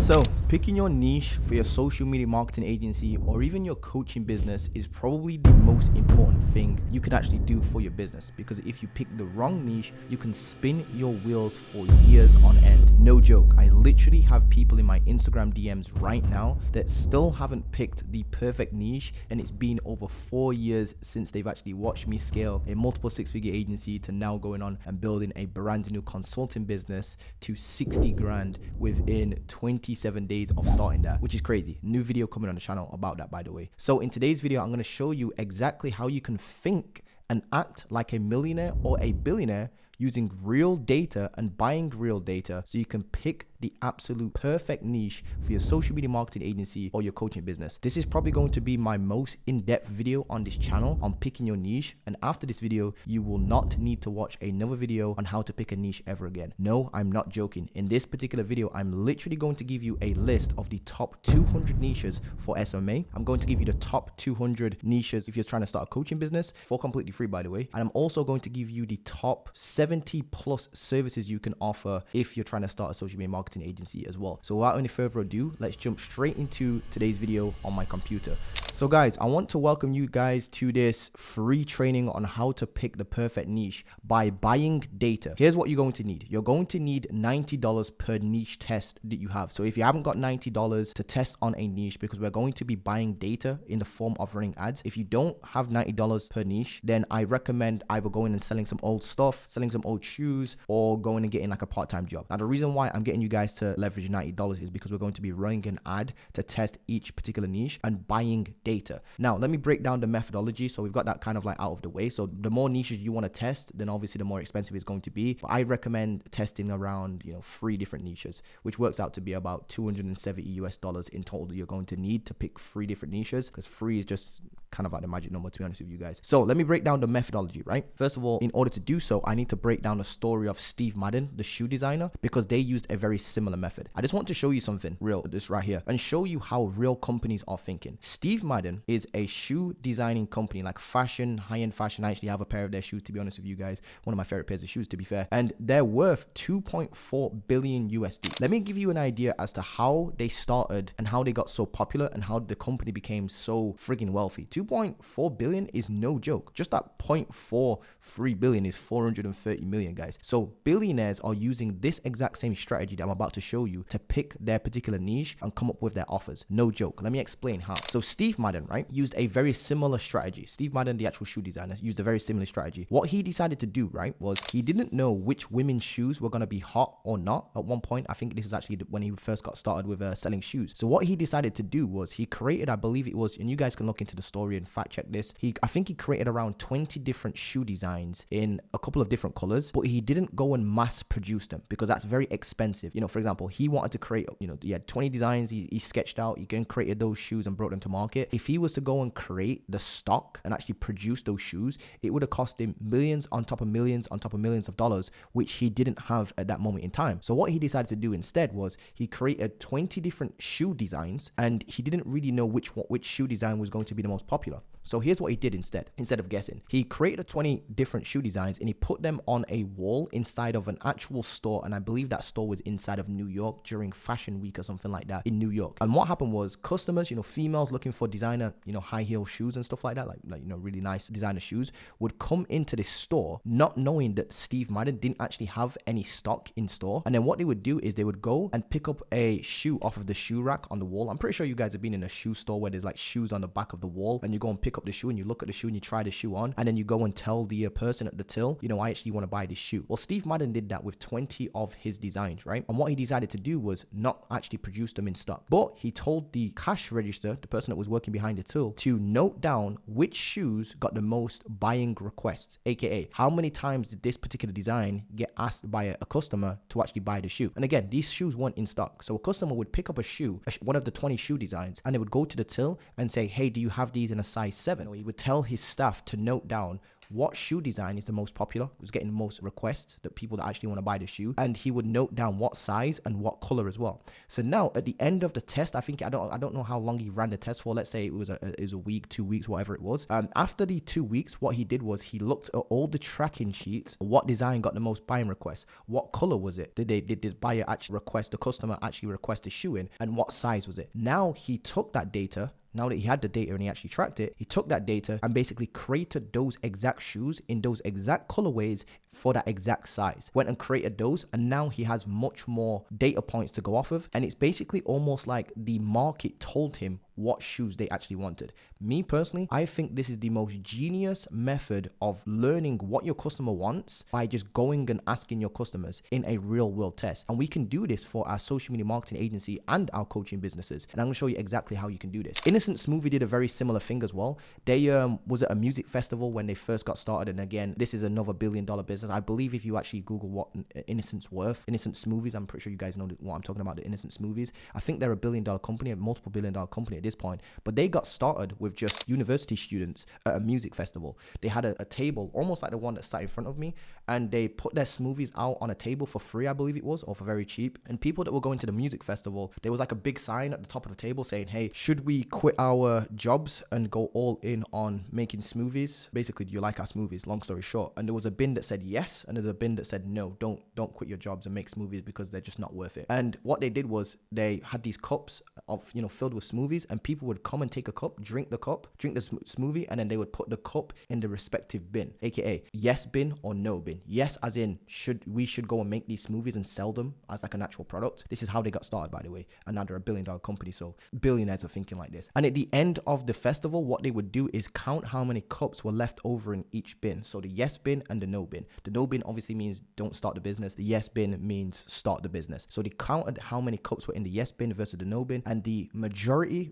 So, picking your niche for your social media marketing agency or even your coaching business is probably the most important thing you could actually do for your business, because if you pick the wrong niche, you can spin your wheels for years on end. No joke, I literally have people in my Instagram DMs right now that still haven't picked the perfect niche, and it's been over 4 years since they've actually watched me scale a multiple six-figure agency to now going on and building a brand new consulting business to 60 grand within 27 days of starting that, which is crazy. New video coming on the channel about that, by the way. So in today's video, I'm going to show you exactly how you can think and act like a millionaire or a billionaire using real data and buying real data, so you can pick the absolute perfect niche for your social media marketing agency or your coaching business. This is probably going to be my most in-depth video on this channel on picking your niche, and after this video you will not need to watch another video on how to pick a niche ever again. No, I'm not joking. In this particular video, I'm literally going to give you a list of the top 200 niches for SMMA. I'm going to give you the top 200 niches if you're trying to start a coaching business, for completely free, by the way. And I'm also going to give you the top 70 plus services you can offer if you're trying to start a social media marketing agency as well. So without any further ado, let's jump straight into today's video on my computer. So guys, I want to welcome you guys to this free training on how to pick the perfect niche by buying data. Here's what you're going to need. You're going to need $90 per niche test that you have. So if you haven't got $90 to test on a niche, because we're going to be buying data in the form of running ads, if you don't have $90 per niche, then I recommend either going and selling some old stuff, selling some old shoes, or going and getting like a part-time job. Now the reason why I'm getting you guys to leverage $90 is because we're going to be running an ad to test each particular niche and buying data. Now let me break down the methodology, so we've got that kind of like out of the way. So the more niches you want to test, then obviously the more expensive it's going to be, but I recommend testing around 3 different niches, which works out to be about $270 in total you're going to need to pick 3 different niches, because 3 is just kind of like the magic number, to be honest with you guys. So let me break down the methodology, right? First of all, in order to do so, I need to break down the story of Steve Madden, the shoe designer, because they used a very similar method. I just want to show you something real, this right here, and show you how real companies are thinking. Steve Madden is a shoe designing company, like fashion, high-end fashion. I actually have a pair of their shoes, to be honest with you guys. One of my favorite pairs of shoes, to be fair. And they're worth 2.4 billion USD. Let me give you an idea as to how they started and how they got so popular and how the company became so friggin' wealthy. 2.4 billion is no joke. Just that 0.43 billion is 430 million, guys. So billionaires are using this exact same strategy that I'm about to show you to pick their particular niche and come up with their offers. No joke. Let me explain how. So Steve Madden, right, used a very similar strategy. Steve Madden, the actual shoe designer, used a very similar strategy. What he decided to do, right, was he didn't know which women's shoes were going to be hot or not at one point. I think this is actually when he first got started with selling shoes. So what he decided to do was he created, I believe it was, and you guys can look into the story and fact check this, I think he created around 20 different shoe designs in a couple of different colors, but he didn't go and mass produce them because that's very expensive. For example, he wanted to create, he had 20 designs, he sketched out, he then created those shoes and brought them to market. If he was to go and create the stock and actually produce those shoes, it would have cost him millions on top of millions on top of millions of dollars, which he didn't have at that moment in time. So what he decided to do instead was he created 20 different shoe designs, and he didn't really know which shoe design was going to be the most popular. So here's what he did instead of guessing. He created 20 different shoe designs and he put them on a wall inside of an actual store. And I believe that store was inside of New York during Fashion Week or something like that in New York. And what happened was customers, females looking for designer, high heel shoes and stuff like that, like really nice designer shoes, would come into this store not knowing that Steve Madden didn't actually have any stock in store. And then what they would do is they would go and pick up a shoe off of the shoe rack on the wall. I'm pretty sure you guys have been in a shoe store where there's like shoes on the back of the wall, and you go and pick up the shoe and you look at the shoe and you try the shoe on, and then you go and tell the person at the till, I actually want to buy this shoe. Well, Steve Madden did that with 20 of his designs, right? And what he decided to do was not actually produce them in stock, but he told the cash register, the person that was working behind the till, to note down which shoes got the most buying requests, aka how many times did this particular design get asked by a customer to actually buy the shoe. And again, these shoes weren't in stock, so a customer would pick up a shoe, one of the 20 shoe designs, and they would go to the till and say, hey, do you have these in a size 2007, he would tell his staff to note down what shoe design is the most popular, was getting the most requests, that people that actually want to buy the shoe, and he would note down what size and what color as well. So now at the end of the test, I don't know how long he ran the test for. Let's say it was a week, 2 weeks, whatever it was. After the 2 weeks, what he did was he looked at all the tracking sheets. What design got the most buying requests? What color was it? Did the buyer actually request, the customer actually request the shoe in, and what size was it? Now he took that data. Now that he had the data and he actually tracked it, he took that data and basically created those exact shoes in those exact colorways for that exact size. Went and created those, and now he has much more data points to go off of. And it's basically almost like the market told him what shoes they actually wanted. Me personally, I think this is the most genius method of learning what your customer wants by just going and asking your customers in a real world test. And we can do this for our social media marketing agency and our coaching businesses. And I'm going to show you exactly how you can do this. Innocent Smoothie did a very similar thing as well. They was at a music festival when they first got started. And again, this is another $1 billion business. I believe if you actually Google what Innocent's worth, Innocent Smoothies, I'm pretty sure you guys know what I'm talking about, the Innocent Smoothies. I think they're $1 billion company, a multiple $1 billion company at this point. But they got started with just university students at a music festival. They had a table, almost like the one that sat in front of me, and they put their smoothies out on a table for free, I believe it was, or for very cheap. And people that were going to the music festival, there was like a big sign at the top of the table saying, hey, should we quit our jobs and go all in on making smoothies? Basically, do you like our smoothies? Long story short. And there was a bin that said yes, and there's a bin that said no, don't quit your jobs and make smoothies because they're just not worth it. And what they did was they had these cups of, filled with smoothies, and people would come and take a cup, drink the smoothie, and then they would put the cup in the respective bin, aka yes bin or no bin. Yes as in we should go and make these smoothies and sell them as like an actual product. This is how they got started, by the way, and now they're a $1 billion company, so billionaires are thinking like this. And at the end of the festival, what they would do is count how many cups were left over in each bin. So the yes bin and the no bin. The no bin obviously means don't start the business. The yes bin means start the business. So they counted how many cups were in the yes bin versus the no bin, and the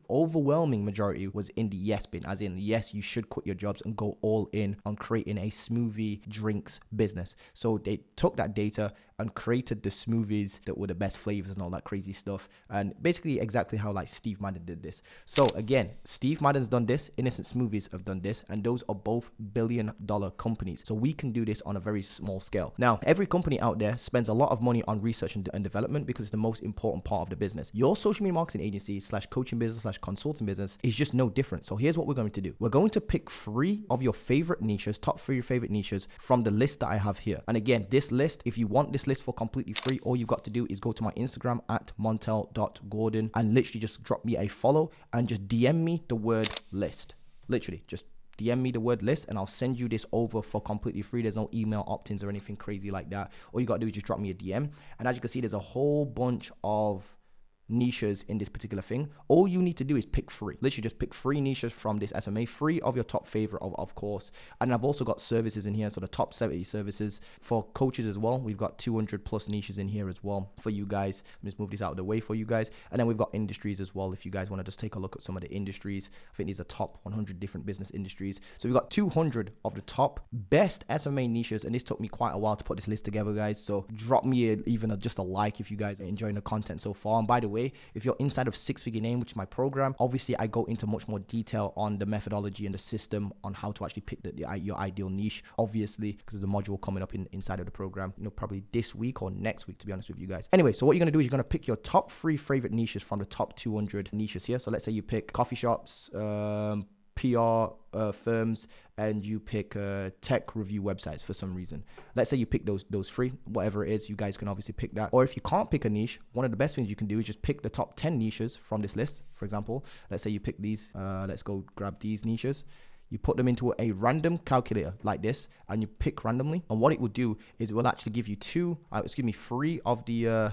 overwhelming majority was in the yes bin, as in yes, you should quit your jobs and go all in on creating a smoothie drinks business. So they took that data and created the smoothies that were the best flavors and all that crazy stuff, and basically exactly how like Steve Madden did this. So again, Steve Madden's done this, Innocent Smoothies have done this, and those are both $1 billion companies. So we can do this on a very small scale. Now, every company out there spends a lot of money on research and development because it's the most important part of the business. Your social media marketing agency / coaching business / consulting business is just no different. So here's what we're going to do. We're going to pick 3 of your favorite niches, top 3 favorite niches from the list that I have here. And again, this list, if you want this list for completely free, all you've got to do is go to my Instagram at montel.gordon and literally just drop me a follow and just DM me the word list. Literally just DM me the word list and I'll send you this over for completely free. There's no email opt-ins or anything crazy like that. All you got to do is just drop me a DM. And as you can see, there's a whole bunch of niches in this particular thing. All you need to do is pick 3. Literally just pick 3 niches from this SMA, 3 of your top favorite of course. And I've also got services in here, so the top 70 services for coaches as well. We've got 200 plus niches in here as well for you guys. Let me just move this out of the way for you guys. And then we've got industries as well, if you guys want to just take a look at some of the industries. I think these are top 100 different business industries. So we've got 200 of the top best SMA niches, and this took me quite a while to put this list together, guys. So drop me just a like if you guys are enjoying the content so far. And by the way, if you're inside of 6-Figure Name, which is my program, obviously I go into much more detail on the methodology and the system on how to actually pick your ideal niche, obviously, because there's a module coming up inside of the program, probably this week or next week, to be honest with you guys. Anyway, so what you're going to do is you're going to pick your top 3 favorite niches from the top 200 niches here. So let's say you pick coffee shops, PR firms, and you pick tech review websites for some reason. Let's say you pick those 3, whatever it is, you guys can obviously pick that. Or if you can't pick a niche, one of the best things you can do is just pick the top 10 niches from this list. For example, let's say you pick these, let's go grab these niches. You put them into a random calculator like this, and you pick randomly. And what it will do is it will actually give you 3 of the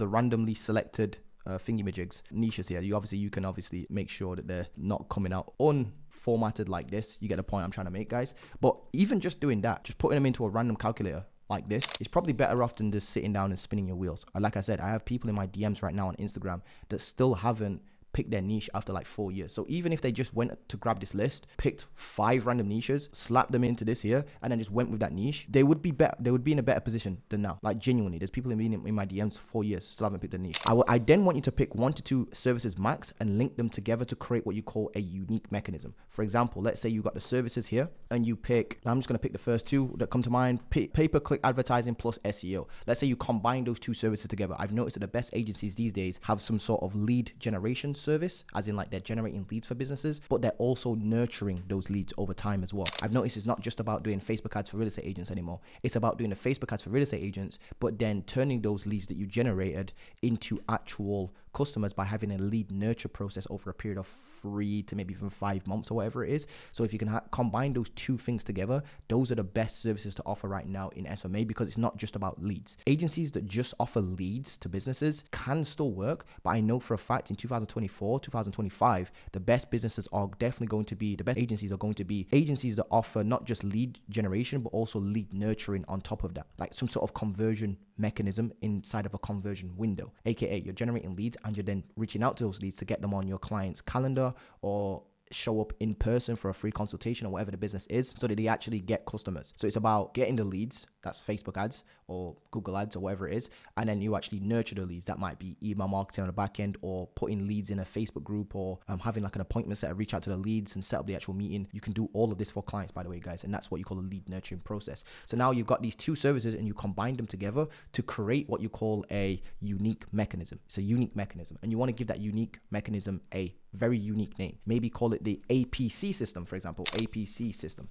randomly selected thingamajigs niches here. You can obviously make sure that they're not coming out unformatted like this. You get the point I'm trying to make, guys. But even just doing that, just putting them into a random calculator like this, is probably better off than just sitting down and spinning your wheels. Like I said, I have people in my DMs right now on Instagram that still haven't pick their niche after like 4 years. So even if they just went to grab this list, picked 5 random niches, slapped them into this here, and then just went with that niche, they would be better. They would be in a better position than now. Like genuinely, there's people in my DMs for 4 years still haven't picked a niche. I then want you to pick 1 to 2 services max and link them together to create what you call a unique mechanism. For example, let's say you got the services here and you pick, I'm just going to pick the first 2 that come to mind, pay-per-click advertising plus SEO. Let's say you combine those 2 services together. I've noticed that the best agencies these days have some sort of lead generation service, as in like they're generating leads for businesses, but they're also nurturing those leads over time as well. I've noticed it's not just about doing Facebook ads for real estate agents anymore. It's about doing the Facebook ads for real estate agents, but then turning those leads that you generated into actual customers by having a lead nurture process over a period of 3 to maybe even 5 months or whatever it is. So if you can combine those 2 things together, those are the best services to offer right now in SMMA, because it's not just about leads. Agencies that just offer leads to businesses can still work, but I know for a fact in 2024, 2025, the best businesses are definitely going to be, the best agencies are going to be agencies that offer not just lead generation, but also lead nurturing on top of that, like some sort of conversion mechanism inside of a conversion window, aka you're generating leads and you're then reaching out to those leads to get them on your client's calendar or show up in person for a free consultation or whatever the business is, so that they actually get customers. So it's about getting the leads, that's Facebook ads or Google ads or whatever it is, and then you actually nurture the leads. That might be email marketing on the back end, or putting leads in a Facebook group, or having like an appointment set, reach out to the leads and set up the actual meeting. You can do all of this for clients, by the way, guys, and that's what you call a lead nurturing process. So now you've got these 2 services and you combine them together to create what you call a unique mechanism. It's a unique mechanism, and you want to give that unique mechanism a very unique name. Maybe call it the APC system, for example. APC system.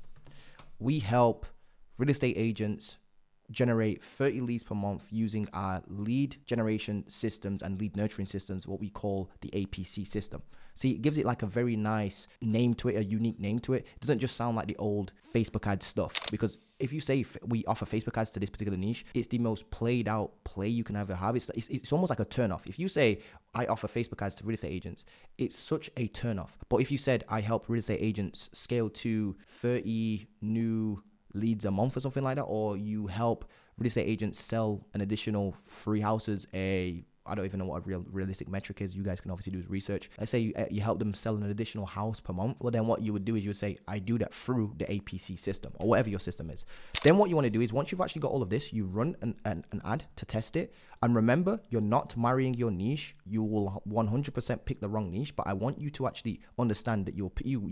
We help real estate agents generate 30 leads per month using our lead generation systems and lead nurturing systems, what we call the APC system. See, it gives it like a very nice name to it, a unique name to it. It doesn't just sound like the old Facebook ad stuff, because if you say we offer Facebook ads to this particular niche, it's the most played out play you can ever have. It's almost like a turn off. If you say I offer Facebook ads to real estate agents, it's such a turn off. But if you said I help real estate agents scale to 30 new leads a month or something like that, or you help real estate agents sell an additional 3 houses I don't even know what a realistic metric is. You guys can obviously do research. Let's say you help them sell an additional house per month. Well, then what you would do is you would say, I do that through the APC system or whatever your system is. Then what you want to do is, once you've actually got all of this, you run an ad to test it. And remember, you're not marrying your niche. You will 100% pick the wrong niche, but I want you to actually understand that you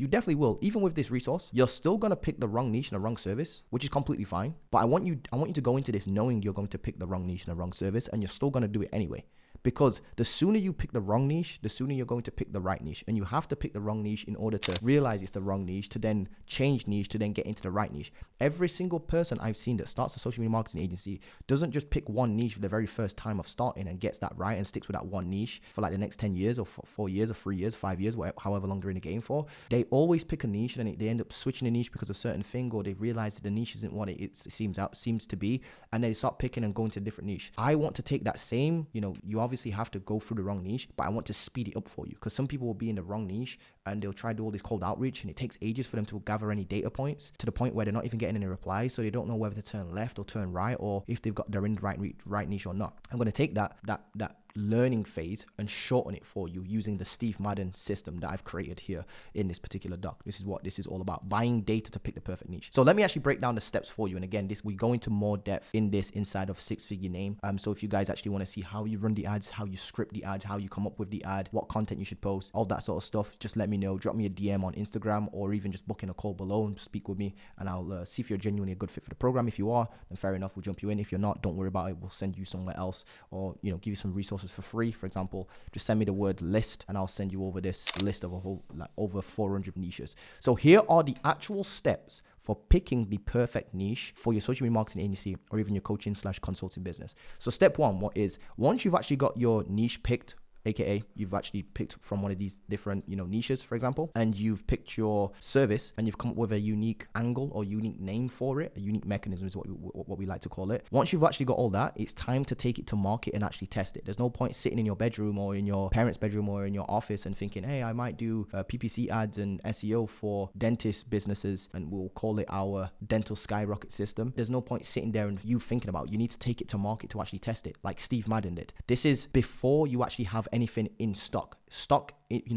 definitely will. Even with this resource, you're still going to pick the wrong niche and the wrong service, which is completely fine. But I want you to go into this knowing you're going to pick the wrong niche and the wrong service, and you're still going to do it anyway. Because the sooner you pick the wrong niche, the sooner you're going to pick the right niche. And you have to pick the wrong niche in order to realize it's the wrong niche, to then change niche, to then get into the right niche. Every single person I've seen that starts a social media marketing agency doesn't just pick one niche for the very first time of starting and gets that right and sticks with that one niche for like the next 10 years or 4 years or 3 years, 5 years, however long they're in the game for. They always pick a niche and they end up switching the niche because of a certain thing, or they realize that the niche isn't what it seems to be, and they start picking and going to a different niche. I want to take that same, you obviously have to go through the wrong niche, but I want to speed it up for you, because some people will be in the wrong niche and they'll try to do all this cold outreach, and it takes ages for them to gather any data points, to the point where they're not even getting any replies, so they don't know whether to turn left or turn right, or if they're in the right niche or not. I'm going to take that learning phase and shorten it for you using the Steve Madden system that I've created here in this particular doc. This is what this is all about, buying data to pick the perfect niche. So let me actually break down the steps for you. And again, we go into more depth in this inside of Six Figure Name. So if you guys actually want to see how you run the ads, how you script the ads, how you come up with the ad, what content you should post, all that sort of stuff, just let me know. Drop me a DM on Instagram, or even just book in a call below and speak with me, and I'll see if you're genuinely a good fit for the program. If you are, then fair enough, we'll jump you in. If you're not, don't worry about it. We'll send you somewhere else, or give you some resources for free. For example, just send me the word list and I'll send you over this list of a whole over 400 niches. So here are the actual steps for picking the perfect niche for your social media marketing agency or even your coaching / consulting business. So step 1, what is, once you've actually got your niche picked, aka you've actually picked from one of these different niches, for example, and you've picked your service and you've come up with a unique angle or unique name for it, a unique mechanism is what we like to call it. Once you've actually got all that, it's time to take it to market and actually test it. There's no point sitting in your bedroom or in your parents' bedroom or in your office and thinking, hey, I might do PPC ads and SEO for dentist businesses and we'll call it our dental skyrocket system. There's no point sitting there and you thinking about it. You need to take it to market to actually test it, like Steve Madden did. This is before you actually have anything in stock.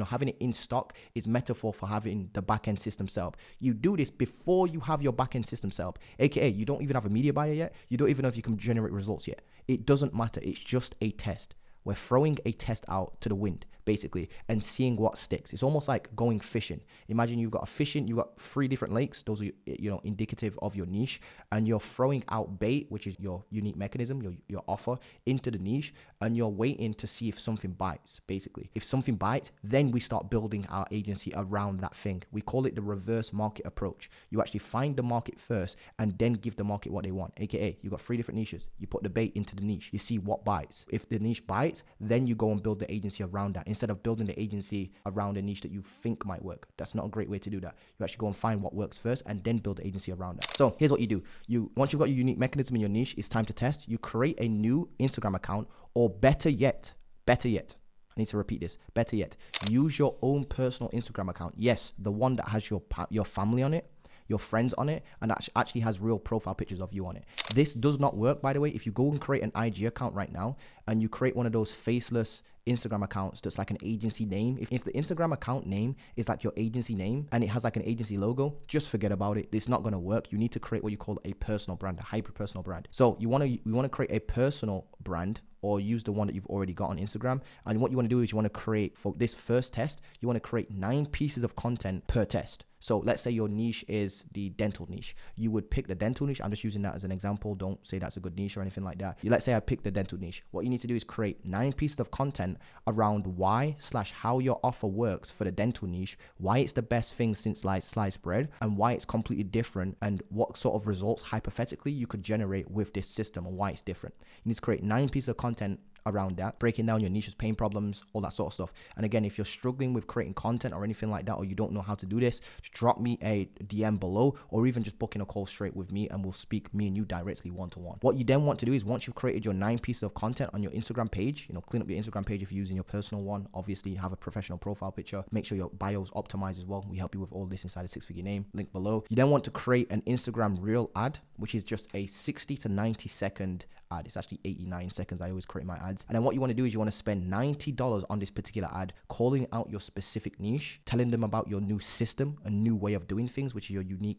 Having it in stock is metaphor for having the back-end system set up. You do this before you have your back-end system set up, aka you don't even have a media buyer yet. You don't even know if you can generate results yet. It doesn't matter. It's just a test. We're throwing a test out to the wind, basically, and seeing what sticks. It's almost like going fishing. Imagine you've got you've got 3 different lakes. Those are, indicative of your niche, and you're throwing out bait, which is your unique mechanism, your offer, into the niche, and you're waiting to see if something bites, basically. If something bites, then we start building our agency around that thing. We call it the reverse market approach. You actually find the market first and then give the market what they want, aka you've got 3 different niches. You put the bait into the niche. You see what bites. If the niche bites, then you go and build the agency around that, instead of building the agency around a niche that you think might work. That's not a great way to do that. You actually go and find what works first and then build the agency around that. So here's what you do. Once you've got your unique mechanism in your niche, it's time to test. You create a new Instagram account, or better yet, I need to repeat this. Better yet, use your own personal Instagram account. Yes, the one that has your family on it, your friends on it, and that actually has real profile pictures of you on it. This does not work, by the way, if you go and create an IG account right now and you create one of those faceless Instagram accounts that's like an agency name. If the Instagram account name is like your agency name and it has like an agency logo, just forget about it. It's not going to work. You need to create what you call a personal brand, a hyper personal brand. So you want to create a personal brand, or use the one that you've already got on Instagram. And what you want to do is you want to create, for this first test, you want to create 9 pieces of content per test. So let's say your niche is the dental niche. You would pick the dental niche. I'm just using that as an example. Don't say that's a good niche or anything like that. Let's say I picked the dental niche. What you need to do is create 9 pieces of content around why/how your offer works for the dental niche, why it's the best thing since sliced bread, and why it's completely different, and what sort of results hypothetically you could generate with this system and why it's different. You need to create 9 pieces of content around that, breaking down your niche's pain problems, all that sort of stuff. And again, if you're struggling with creating content or anything like that, or you don't know how to do this, just drop me a DM below, or even just booking a call straight with me and we'll speak, me and you, directly one-to-one. What you then want to do is, once you've created your 9 pieces of content on your Instagram page, clean up your Instagram page if you're using your personal one. Obviously, have a professional profile picture. Make sure your bio's optimized as well. We help you with all this inside a 6-figure name, link below. You then want to create an Instagram reel ad, which is just a 60 to 90 second ad. It's actually 89 seconds. I always create my ads. And then what you want to do is you want to spend $90 on this particular ad, calling out your specific niche, telling them about your new system, a new way of doing things, which is your unique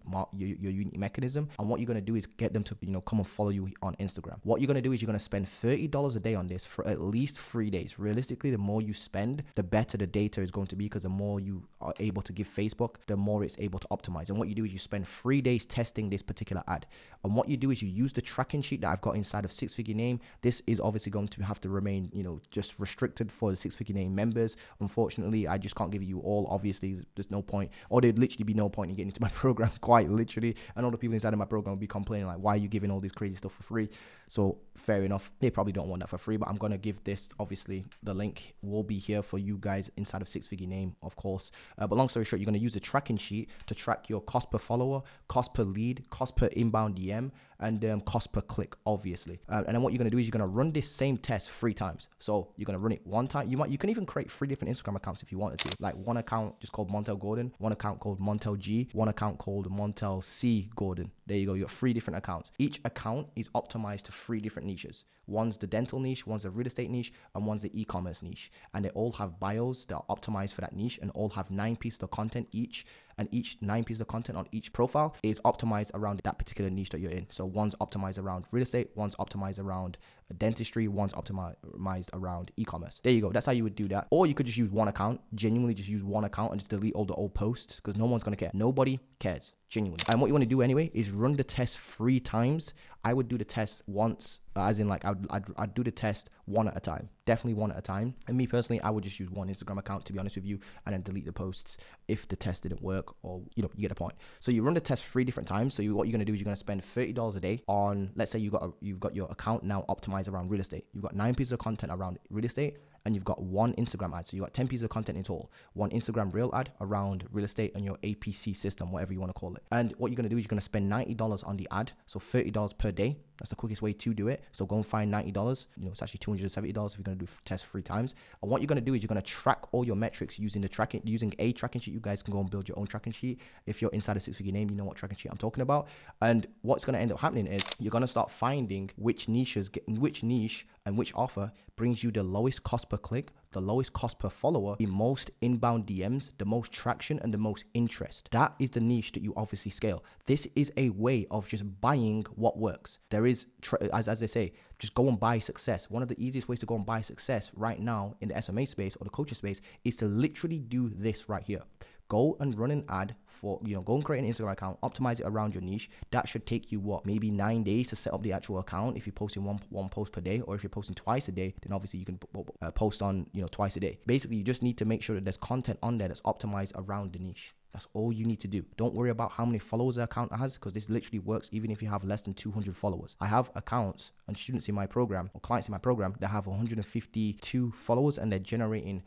mechanism. And what you're going to do is get them to come and follow you on Instagram. What you're going to do is you're going to spend $30 a day on this for at least 3 days. Realistically, the more you spend, the better the data is going to be, because the more you are able to give Facebook, the more it's able to optimize. And what you do is you spend 3 days testing this particular ad. And what you do is you use the tracking sheet that I've got inside of 6-figure name. This is obviously going to have to remain, just restricted for the 6-figure name members. Unfortunately, I just can't give you all. Obviously, there's no point, or there'd literally be no point in getting into my program, quite literally. And all the people inside of my program will be complaining like, why are you giving all this crazy stuff for free? So fair enough. They probably don't want that for free, but I'm going to give this, obviously, the link will be here for you guys inside of 6-figure name, of course. But long story short, you're going to use the tracking sheet to track your cost per follower, cost per lead, cost per inbound DM, and cost per click, obviously. And then what you're going to do is you're going to run this same test 3 times. So you're going to run it 1 time. You can even create 3 different Instagram accounts if you wanted to. Like one account just called Montel Gordon, one account called Montel G, one account called Montel C Gordon. There you go. You got 3 different accounts. Each account is optimized to 3 different niches. One's the dental niche, one's the real estate niche, and one's the e-commerce niche. And they all have bios that are optimized for that niche, and all have 9 pieces of content each. And each 9 pieces of content on each profile is optimized around that particular niche that you're in. So one's optimized around real estate, one's optimized around dentistry, one's optimized around e-commerce. There you go. That's how you would do that. Or you could just use one account, genuinely just use one account and just delete all the old posts, because no one's going to care. Nobody cares, genuinely. And what you want to do anyway is run the test 3 times. I would do the test once, as in like I'd do the test 1 at a time, definitely 1 at a time. And me personally, I would just use one Instagram account, to be honest with you, and then delete the posts if the test didn't work, or you get the point. So you run the test 3 different times. So what you're going to do is you're going to spend $30 a day on, let's say you've got your account now optimized around real estate. You've got 9 pieces of content around real estate, and you've got 1 Instagram ad. So you've got 10 pieces of content in total, 1 Instagram reel ad around real estate and your APC system, whatever you want to call it. And what you're going to do is you're going to spend $90 on the ad. So $30 per day. That's the quickest way to do it. So go and find $90. It's actually $270 if you're going to do test 3 times. And what you're going to do is you're going to track all your metrics using a tracking sheet. You guys can go and build your own tracking sheet. If you're inside a 6-figure name, you know what tracking sheet I'm talking about. And what's going to end up happening is you're going to start finding which niche and which offer brings you the lowest cost per click, the lowest cost per follower, the most inbound DMs, the most traction, and the most interest. That is the niche that you obviously scale. This is a way of just buying what works. There is, as they say, just go and buy success. One of the easiest ways to go and buy success right now in the SMA space or the coaching space is to literally do this right here. Go and run an ad for, go and create an Instagram account, optimize it around your niche. That should take you maybe 9 days to set up the actual account. If you're posting one post per day, or if you're posting twice a day, then obviously you can post on, twice a day. Basically, you just need to make sure that there's content on there that's optimized around the niche. That's all you need to do. Don't worry about how many followers the account has, because this literally works even if you have less than 200 followers. I have accounts and students in my program, or clients in my program, that have 152 followers, and they're generating,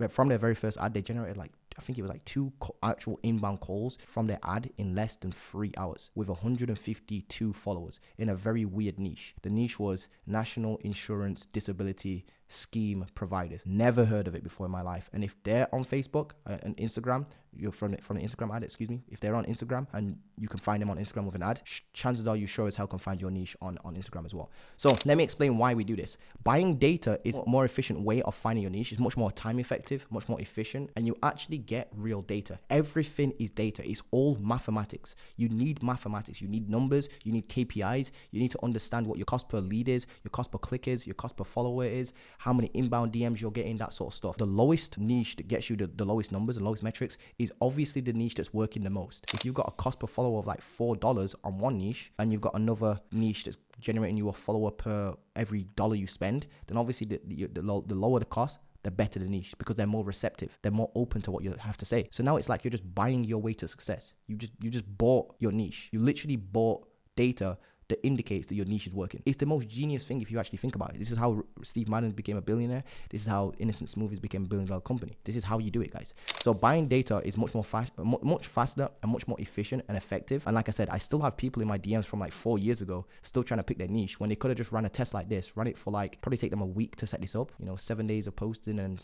from their very first ad, they generated I think it was 2 actual inbound calls from their ad in less than 3 hours with 152 followers in a very weird niche. The niche was national insurance disability scheme providers. Never heard of it before in my life. And if they're on Facebook and Instagram, you're from the Instagram ad, if they're on Instagram and you can find them on Instagram with an ad, chances are you sure as hell can find your niche on Instagram as well. So let me explain why we do this. Buying data is a more efficient way of finding your niche. It's much more time effective, much more efficient, and you actually get real data. Everything is data. It's all mathematics. You need mathematics. You need numbers. You need KPIs. You need to understand what your cost per lead is, your cost per click is, your cost per follower is, how many inbound DMs you're getting, that sort of stuff. The lowest niche that gets you the lowest numbers and lowest metrics is obviously the niche that's working the most. If you've got a cost per follower of $4 on one niche, and you've got another niche that's generating you a follower per every dollar you spend, then obviously the lower the cost, the better the niche, because they're more receptive. They're more open to what you have to say. So now it's like you're just buying your way to success. You just bought your niche. You literally bought data that indicates that your niche is working. It's the most genius thing if you actually think about it. This is how Steve Madden became a billionaire. This is how Innocent Smoothies became a $1 billion company. This is how you do it, guys. So buying data is much faster and much more efficient and effective. And like I said, I still have people in my DMs from 4 years ago still trying to pick their niche when they could have just ran a test like this, run it for probably take them a week to set this up, 7 days of posting, and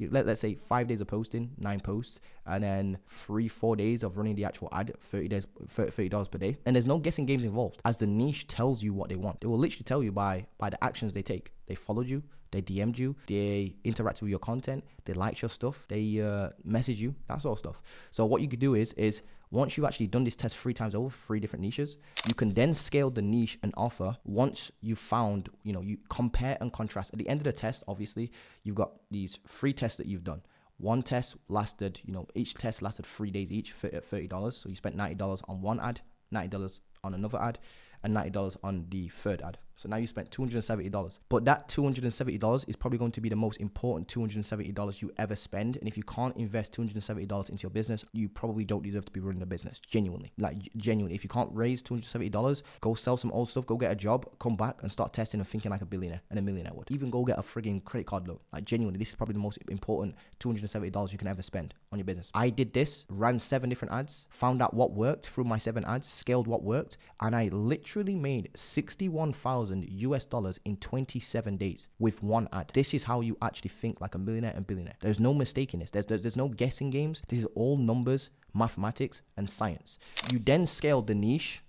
let's say 5 days of posting, 9 posts, and then 3-4 days of running the actual ad, $30 per day. And there's no guessing games involved, as the niche tells you what they want. They will literally tell you by the actions they take. They followed you, they DM'd you, they interacted with your content, they liked your stuff, they message you, that sort of stuff. So what you could do is once you've actually done this test 3 times over, 3 different niches, you can then scale the niche and offer. Once you've found, you compare and contrast. At the end of the test, obviously, you've got these 3 tests that you've done. One test lasted, each test lasted 3 days each at $30. So you spent $90 on one ad, $90 on another ad, and $90 on the third ad. So now you spent $270. But that $270 is probably going to be the most important $270 you ever spend. And if you can't invest $270 into your business, you probably don't deserve to be running a business. Genuinely. Genuinely. If you can't raise $270, go sell some old stuff, go get a job, come back and start testing and thinking like a billionaire and a millionaire would. Even go get a frigging credit card loan. Genuinely, this is probably the most important $270 you can ever spend on your business. I did this, ran 7 different ads, found out what worked through my 7 ads, scaled what worked, and I literally made $61,000 US in 27 days with one ad. This is how you actually think like a millionaire and billionaire. There's no mistake in this. There's no guessing games. This is all numbers, mathematics, and science. You then scale the niche,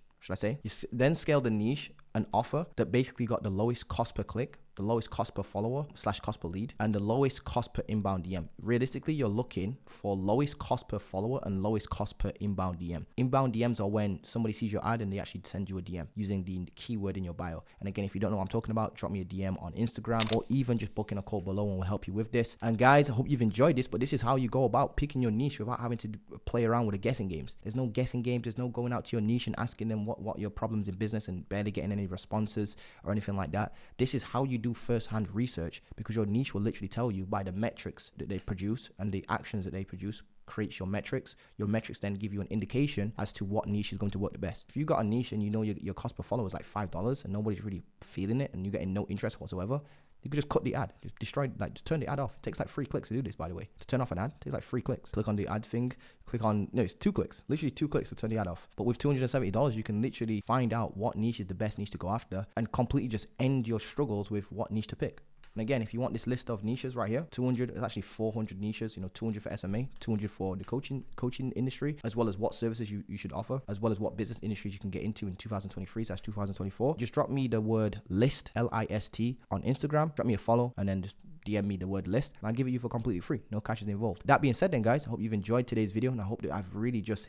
then scale the niche and offer that basically got the lowest cost per click, the lowest cost per follower / cost per lead, and the lowest cost per inbound DM. Realistically, you're looking for lowest cost per follower and lowest cost per inbound DM. Inbound DMs are when somebody sees your ad and they actually send you a DM using the keyword in your bio. And again, if you don't know what I'm talking about, drop me a DM on Instagram, or even just booking a call below and we'll help you with this. And guys, I hope you've enjoyed this, but this is how you go about picking your niche without having to play around with the guessing games. There's no guessing games. There's no going out to your niche and asking them what your problems in business and barely getting any responses or anything like that. This is how you do first-hand research, because your niche will literally tell you by the metrics that they produce, and the actions that they produce creates your metrics. Your metrics then give you an indication as to what niche is going to work the best. If you got a niche and your cost per follower is $5 and nobody's really feeling it and you're getting no interest whatsoever, you could just cut the ad, just turn the ad off. It takes 3 clicks to do this, by the way. To turn off an ad, it takes 3 clicks. Click on the ad thing, it's 2 clicks, literally 2 clicks to turn the ad off. But with $270, you can literally find out what niche is the best niche to go after and completely just end your struggles with what niche to pick. And again, if you want this list of niches right here, 200, it's actually 400 niches, 200 for SMA, 200 for the coaching industry, as well as what services you should offer, as well as what business industries you can get into in 2023/2024. Just drop me the word list, LIST, on Instagram, drop me a follow, and then just DM me the word list, and I'll give it you for completely free. No cash is involved. That being said then, guys, I hope you've enjoyed today's video, and I hope that I've really just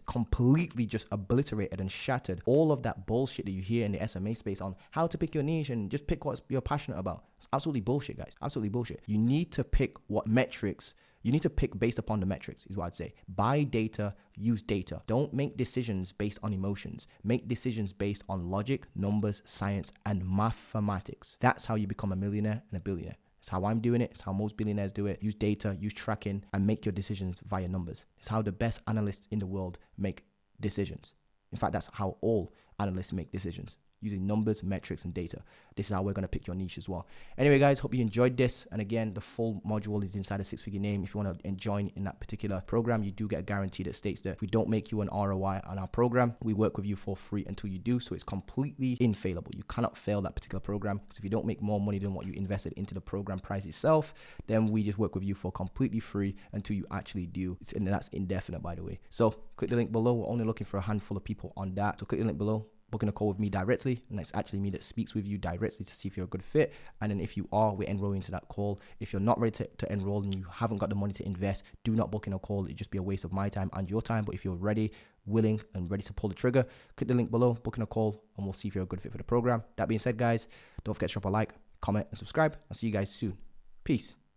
completely just obliterated and shattered all of that bullshit that you hear in the SMA space on how to pick your niche and just pick what you're passionate about. It's absolutely bullshit, guys. Absolutely bullshit. You need to pick what metrics. You need to pick based upon the metrics, is what I'd say. Buy data, use data. Don't make decisions based on emotions. Make decisions based on logic, numbers, science, and mathematics. That's how you become a millionaire and a billionaire. It's how I'm doing it. It's how most billionaires do it. Use data, use tracking, and make your decisions via numbers. It's how the best analysts in the world make decisions. In fact, that's how all analysts make decisions, using numbers, metrics, and data. This is how we're going to pick your niche as well. Anyway, guys, hope you enjoyed this. And again, the full module is inside a 6-figure name. If you want to join in that particular program, you do get a guarantee that states that if we don't make you an ROI on our program, we work with you for free until you do. So it's completely infallible. You cannot fail that particular program. Because if you don't make more money than what you invested into the program price itself, then we just work with you for completely free until you actually do. And that's indefinite, by the way. So click the link below. We're only looking for a handful of people on that. So click the link below. Booking a call with me directly, and it's actually me that speaks with you directly to see if you're a good fit. And then if you are, we're enrolling into that call. If you're not ready to enroll and you haven't got the money to invest, do not book in a call. It'd just be a waste of my time and your time. But if you're ready, willing, and ready to pull the trigger, click the link below, book in a call, and we'll see if you're a good fit for the program. That being said, guys, don't forget to drop a like, comment, and subscribe. I'll see you guys soon. Peace.